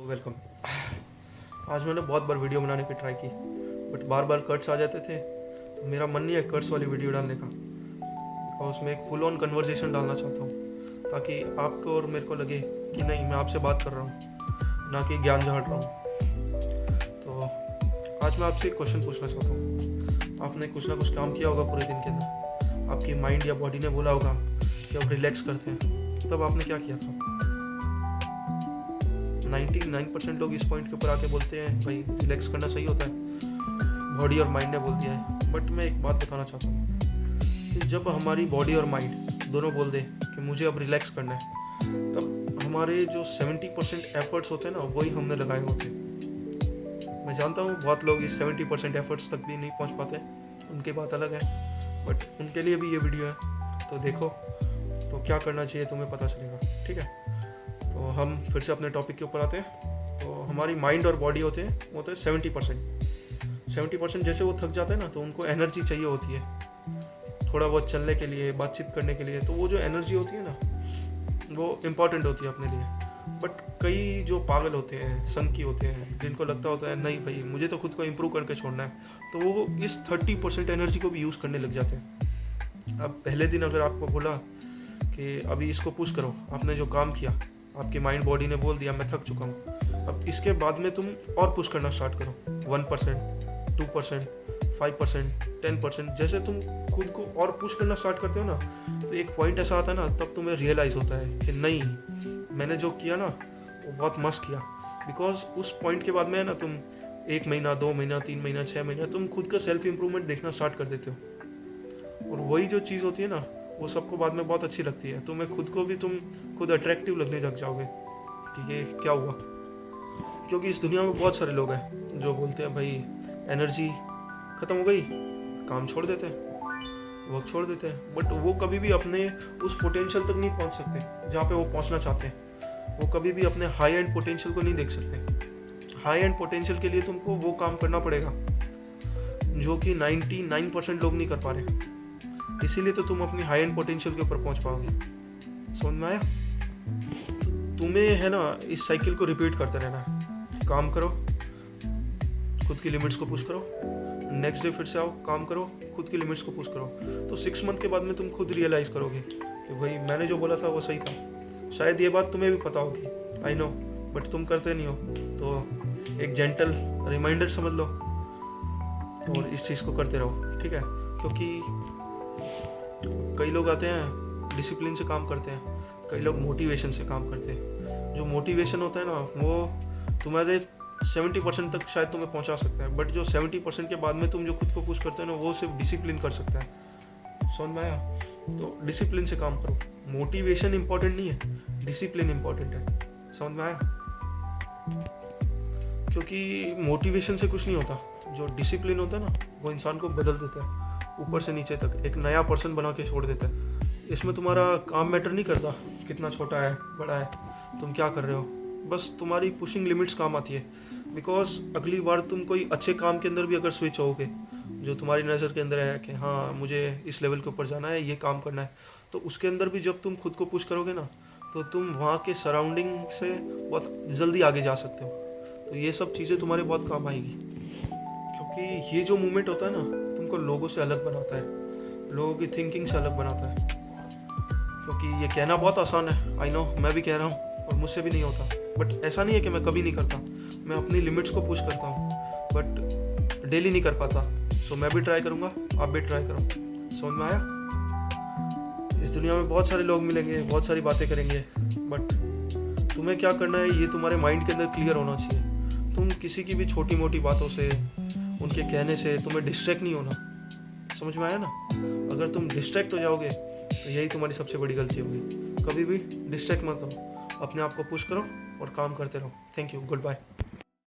Welcome. आज मैंने बहुत बार वीडियो बनाने की ट्राई की, बट बार बार कट्स आ जाते थे। तो मेरा मन नहीं है कट्स वाली वीडियो डालने का, और उसमें एक फुल ऑन कन्वर्जेशन डालना चाहता हूँ, ताकि आपको और मेरे को लगे कि नहीं, मैं आपसे बात कर रहा हूँ, ना कि ज्ञान झाड़ रहा हूँ। तो आज मैं आपसे एक क्वेश्चन पूछना चाहता हूँ। आपने कुछ ना कुछ काम किया होगा पूरे दिन के अंदर, आपकी माइंड या बॉडी ने बोला होगा कि अब रिलैक्स करते हैं, तब आपने क्या किया था? 99% लोग इस पॉइंट के ऊपर आके बोलते हैं भाई रिलैक्स करना सही होता है, बॉडी और माइंड ने बोल दिया है। बट मैं एक बात बताना चाहता हूँ कि जब हमारी बॉडी और माइंड दोनों बोल दे कि मुझे अब रिलैक्स करना है, तब हमारे जो 70% एफर्ट्स होते हैं ना, वही हमने लगाए होते हैं। मैं जानता हूँ बहुत लोग इस 70% एफर्ट्स तक भी नहीं पहुँच पाते, उनकी बात अलग है, बट उनके लिए भी ये वीडियो है। तो देखो, तो क्या करना चाहिए तुम्हें पता चलेगा, ठीक है? तो हम फिर से अपने टॉपिक के ऊपर आते हैं। तो हमारी माइंड और बॉडी होते हैं, वो होते हैं 70%। जैसे वो थक जाते हैं ना, तो उनको एनर्जी चाहिए होती है थोड़ा बहुत चलने के लिए, बातचीत करने के लिए। तो वो जो एनर्जी होती है ना, वो इम्पॉर्टेंट होती है अपने लिए। बट कई जो पागल होते हैं, संकी होते हैं, जिनको लगता होता है नहीं भाई मुझे तो खुद को इम्प्रूव करके छोड़ना है, तो वो इस 30% एनर्जी को भी यूज़ करने लग जाते हैं। अब पहले दिन अगर आपको बोला कि अभी इसको पुश करो, आपने जो काम किया, आपकी माइंड बॉडी ने बोल दिया मैं थक चुका हूँ, अब इसके बाद में तुम और पुश करना स्टार्ट करो। 1%, 2%, 5%, 10%। जैसे तुम खुद को और पुश करना स्टार्ट करते हो ना, तो एक पॉइंट ऐसा आता है ना, तब तुम्हें रियलाइज़ होता है कि नहीं, मैंने जो किया ना वो बहुत मस्त किया। बिकॉज उस पॉइंट के बाद में है ना, तुम 1 महीना, 2 महीना, 3 महीना, 6 महीना तुम खुद का सेल्फ इम्प्रूवमेंट देखना स्टार्ट कर देते हो। और वही जो चीज़ होती है ना, वो सबको बाद में बहुत अच्छी लगती है। तुम्हें खुद को भी, तुम खुद अट्रैक्टिव लगने लग जाओगे कि ये क्या हुआ। क्योंकि इस दुनिया में बहुत सारे लोग हैं जो बोलते हैं भाई एनर्जी ख़त्म हो गई, काम छोड़ देते हैं, वर्क छोड़ देते हैं, बट वो कभी भी अपने उस पोटेंशियल तक नहीं पहुंच सकते जहाँ पे वो पहुंचना चाहते हैं। वो कभी भी अपने हाई एंड पोटेंशियल को नहीं देख सकते। हाई एंड पोटेंशियल के लिए तुमको वो काम करना पड़ेगा जो कि 99% लोग नहीं कर पा रहे। इसीलिए तो तुम अपनी हाई एंड पोटेंशियल के ऊपर पहुंच पाओगे। समझ में आया? तुम्हें है ना इस साइकिल को रिपीट करते रहना है। काम करो, खुद की लिमिट्स को पुश करो, नेक्स्ट डे फिर से आओ, काम करो, खुद की लिमिट्स को पुश करो। तो 6 मंथ के बाद में तुम खुद रियलाइज़ करोगे कि भाई मैंने जो बोला था वो सही था। शायद ये बात तुम्हें भी पता होगी, आई नो, बट तुम करते नहीं हो। तो एक जेंटल रिमाइंडर समझ लो और इस चीज़ को करते रहो, ठीक है? क्योंकि कई लोग आते हैं डिसिप्लिन से काम करते हैं, कई लोग मोटिवेशन से काम करते हैं। जो मोटिवेशन होता है ना, वो तुम्हारे 70% तक शायद तुम्हें पहुंचा सकता है, बट जो 70% के बाद में तुम जो खुद को पुश करते हो ना, वो सिर्फ डिसिप्लिन कर सकता है। समझ में आया? तो डिसिप्लिन से काम करो। मोटिवेशन इंपॉर्टेंट नहीं है, डिसिप्लिन इंपॉर्टेंट है। समझ में आया? क्योंकि मोटिवेशन से कुछ नहीं होता, जो डिसिप्लिन होता है ना, वो इंसान को बदल देता है ऊपर से नीचे तक, एक नया पर्सन बना के छोड़ देता है। इसमें तुम्हारा काम मैटर नहीं करता, कितना छोटा है, बड़ा है, तुम क्या कर रहे हो, बस तुम्हारी पुशिंग लिमिट्स काम आती है। बिकॉज अगली बार तुम कोई अच्छे काम के अंदर भी अगर स्विच होगे, जो तुम्हारी नज़र के अंदर है कि हाँ मुझे इस लेवल के ऊपर जाना है, ये काम करना है, तो उसके अंदर भी जब तुम खुद को पुश करोगे ना, तो तुम वहाँ के सराउंडिंग से बहुत जल्दी आगे जा सकते हो। तो ये सब चीज़ें तुम्हारे बहुत काम आएगी, क्योंकि ये जो मूवमेंट होता है ना, तुमको लोगों से अलग बनाता है, लोगों की थिंकिंग से अलग बनाता है। क्योंकि ये कहना बहुत आसान है, आई नो, मैं भी कह रहा हूँ और मुझसे भी नहीं होता, बट ऐसा नहीं है कि मैं कभी नहीं करता। मैं अपनी लिमिट्स को पुश करता हूँ, बट डेली नहीं कर पाता। सो मैं भी ट्राई करूँगा, आप भी ट्राई करो। समझ में आया? इस दुनिया में बहुत सारे लोग मिलेंगे, बहुत सारी बातें करेंगे, बट तुम्हें क्या करना है ये तुम्हारे माइंड के अंदर क्लियर होना चाहिए। तुम किसी की भी छोटी मोटी बातों से, उनके कहने से तुम्हें डिस्ट्रैक्ट नहीं होना। समझ में आया ना? अगर तुम डिस्ट्रैक्ट हो जाओगे तो यही तुम्हारी सबसे बड़ी गलती होगी। कभी भी डिस्ट्रैक्ट मत हो, अपने आप को पुश करो और काम करते रहो। Thank you, good bye.